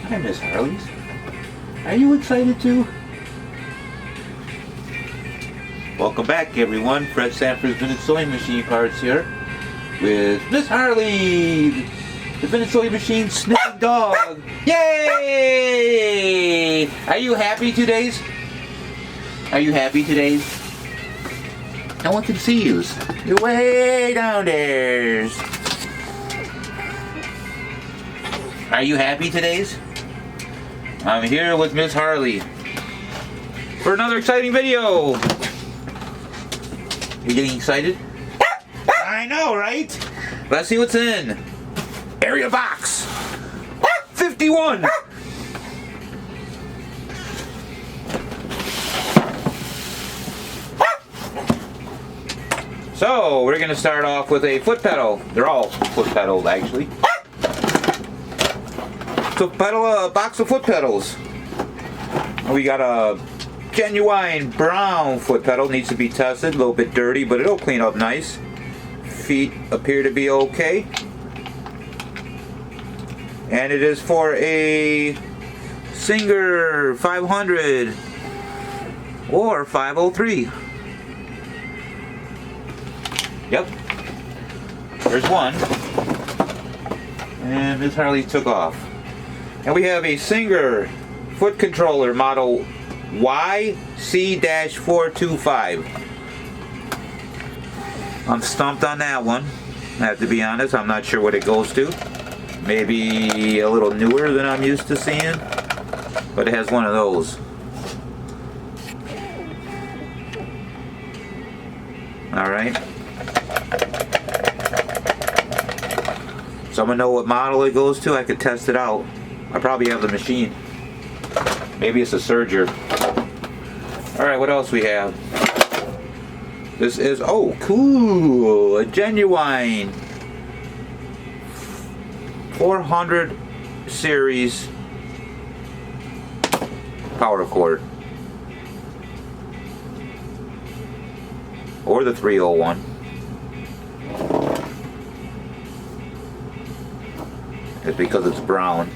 Hi, Miss Harleys. Are you excited too? Welcome back, everyone. Fred Sanford's Vintage Sewing Machine Parts here with Miss Harley, the Vintage Sewing Machine sniffing dog. Yay! Are you happy today? Are you happy today? No one can see you. You're way down there. Are you happy today? I'm here with Miss Harley for another exciting video. You getting excited? I know, right? Let's see what's in. Area box 51. So we're gonna start off with a foot pedal. They're all foot pedals, actually. So a box of foot pedals. We got a genuine brown foot pedal. Needs to be tested. A little bit dirty, but it'll clean up nice. Feet appear to be okay. And it is for a Singer 500 or 503. Yep. There's one. And Miss Harley took off. And we have a Singer foot controller model YC-425. I'm stumped on that one. I have to be honest, I'm not sure what it goes to. Maybe a little newer than I'm used to seeing. But it has one of those. Alright. Someone know what model it goes to? I could test it out. I probably have the machine. Maybe it's a Serger. Alright, what else we have? This is, oh, cool! A genuine 400 series power cord. Or the 301. It's because it's brown.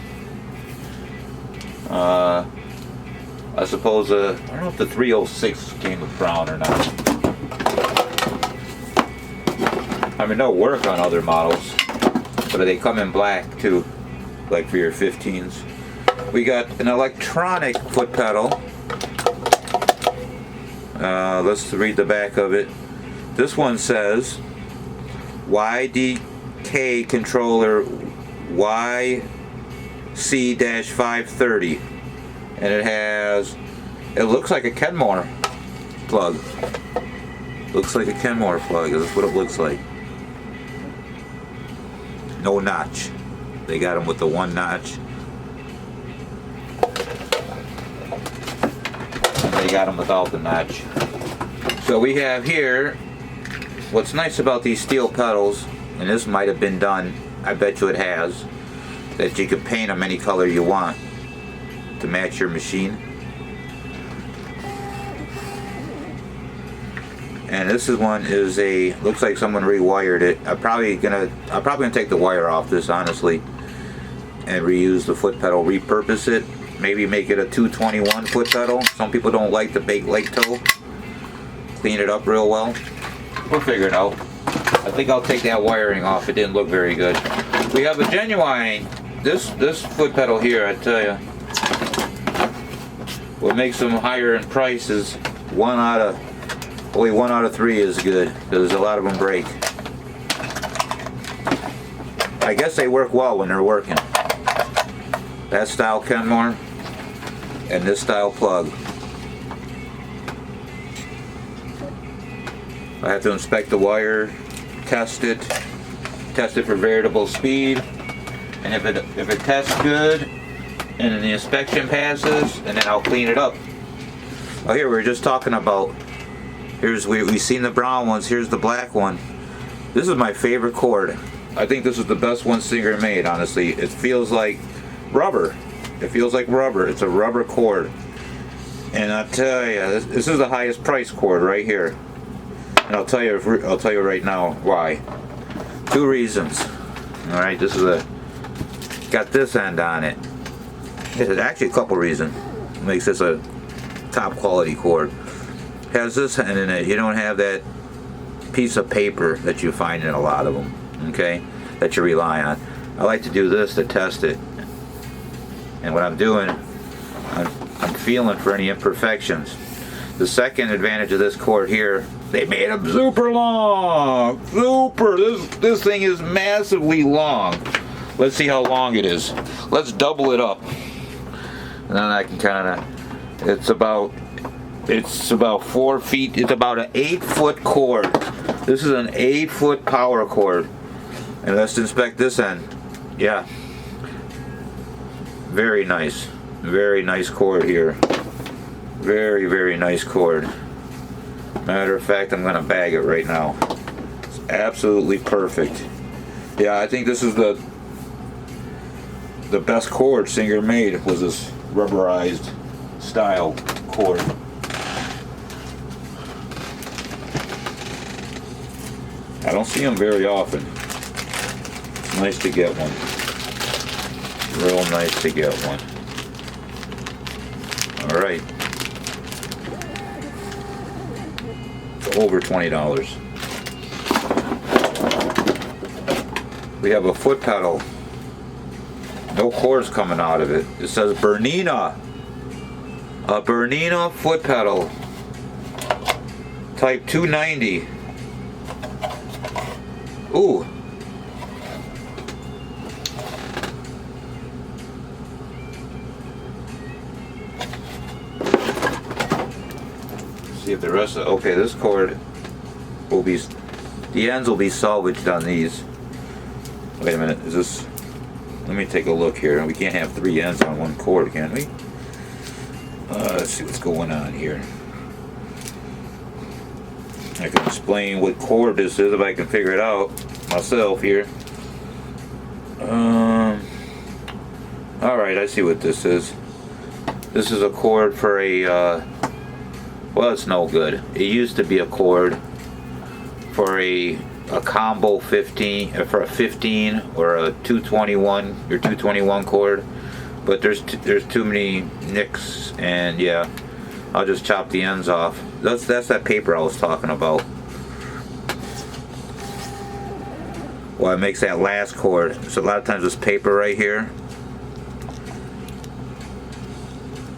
I suppose, I don't know if the 306 came with brown or not. I mean, they'll work on other models, but they come in black too, like for your 15s. We got an electronic foot pedal. Let's read the back of it. This one says YDK controller YC-530, and it looks like a Kenmore plug. Looks like a Kenmore plug. That's what it looks like. No notch. They got them with the one notch. And they got them without the notch. So we have here, what's nice about these steel pedals, and this might have been done, I bet you it has, that you can paint them any color you want to match your machine. And this one is looks like someone rewired it. I'm probably gonna take the wire off this, honestly, and reuse the foot pedal, repurpose it, maybe make it a 221 foot pedal. Some people don't like the baked lake toe. Clean it up real well. We'll figure it out. I think I'll take that wiring off. It didn't look very good. We have a genuine, this foot pedal here, I tell you, what makes them higher in price is only one out of 3 is good, because a lot of them break. I guess they work well when they're working. That style Kenmore and this style plug. I have to inspect the wire, test it for variable speed, and if it tests good and the inspection passes, and then I'll clean it up. Oh, here we were just talking about. We've seen the brown ones. Here's the black one. This is my favorite cord. I think this is the best one Singer made, honestly. It feels like rubber. It feels like rubber. It's a rubber cord. And I tell you, this is the highest price cord right here. And I'll tell you right now why. 2 reasons. All right, this is got this end on it. There's actually a couple reasons makes this a top quality cord. Has this in it, you don't have that piece of paper that you find in a lot of them, okay, that you rely on. I like to do this to test it, and what I'm doing, I'm feeling for any imperfections. The second advantage of this cord here, they made them super long. Super. This thing is massively long. Let's see how long it is. Let's double it up. And then I can kind of, it's about 4 feet. It's about an 8-foot cord. This is an 8-foot power cord. And let's inspect this end. Yeah. Very nice. Very nice cord here. Very, very nice cord. Matter of fact, I'm going to bag it right now. It's absolutely perfect. Yeah, I think this is the best cord Singer made, was this rubberized style cord. I don't see them very often. It's nice to get one. Real nice to get one. All right. Over $20. We have a foot pedal. No cords coming out of it. It says Bernina. A Bernina foot pedal. Type 290. Ooh. See if the rest of, okay, this cord will be, the ends will be salvaged on these. Wait a minute, is this, let me take a look here. We can't have 3 ends on one cord, can we? Let's see what's going on here. I can explain what cord this is if I can figure it out myself here. Alright, I see what this is. This is a cord for a, well, it's no good. It used to be a cord for a combo 15, for a 15 or a 221, your 221 cord, but there's too many nicks, and yeah, I'll just chop the ends off. That's that paper I was talking about. Well, it makes that last cord. So a lot of times this paper right here,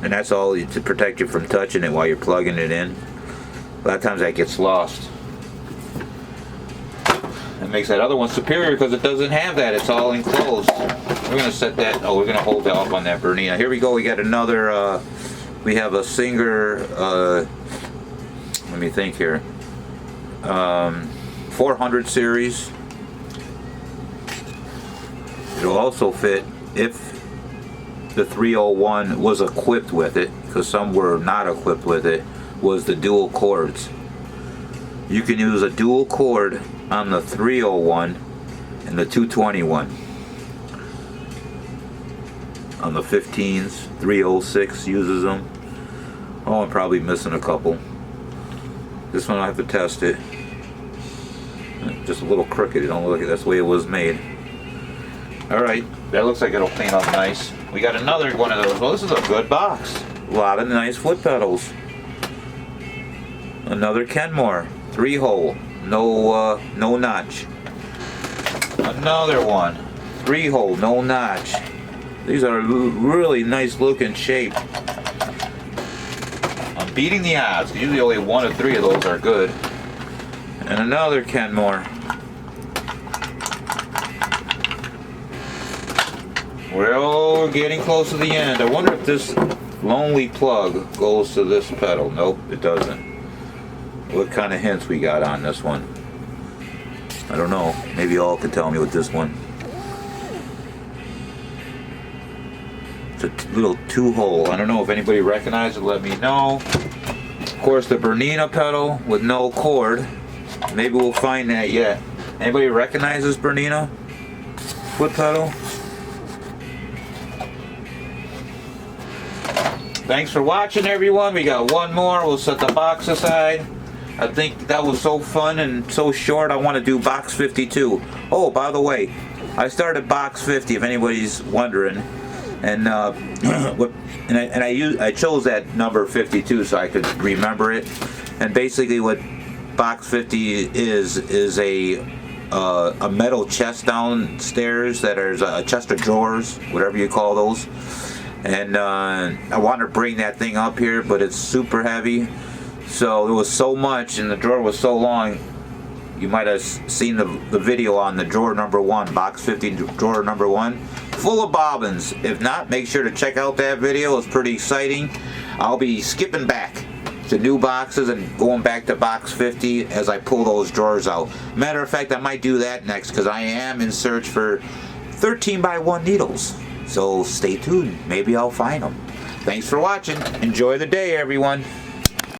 and that's all to protect you from touching it while you're plugging it in. A lot of times that gets lost. It makes that other one superior because it doesn't have that. It's all enclosed. We're going to set that, oh, we're going to hold that up on that Bernina. Here we go. We got another, we have a Singer, let me think here, 400 series. It'll also fit if the 301 was equipped with it, because some were not equipped with it, was the dual cords. You can use a dual cord on the 301 and the 221. On the 15s, 306 uses them. Oh, I'm probably missing a couple. This one I have to test it. Just a little crooked. It don't look like that's the way it was made. Alright, that looks like it'll clean up nice. We got another one of those. Well, this is a good box. A lot of nice foot pedals. Another Kenmore, 3-hole, no notch. Another one, 3-hole, no notch. These are really nice looking shape. I'm beating the odds. Usually only 1 or 3 of those are good. And another Kenmore. We're getting close to the end. I wonder if this lonely plug goes to this pedal. Nope, it doesn't. What kind of hints we got on this one? I don't know. Maybe y'all can tell me with this one. It's a little 2-hole. I don't know if anybody recognizes it. Let me know. Of course, the Bernina pedal with no cord. Maybe we'll find that yet. Anybody recognize this Bernina foot pedal? Thanks for watching, everyone. We got one more. We'll set the box aside. I think that was so fun and so short. I want to do box 52. Oh, by the way, I started box 50, if anybody's wondering. And I chose that number 52 so I could remember it. And basically, what box 50 is a metal chest downstairs that is a chest of drawers, whatever you call those. And I want to bring that thing up here, but it's super heavy. So it was so much, and the drawer was so long. You might have seen the video on the drawer number 1, box 50 drawer number 1, full of bobbins. If not, make sure to check out that video. It's pretty exciting. I'll be skipping back to new boxes and going back to box 50 as I pull those drawers out. Matter of fact, I might do that next because I am in search for 13x1 needles. So stay tuned. Maybe I'll find them. Thanks for watching. Enjoy the day, everyone.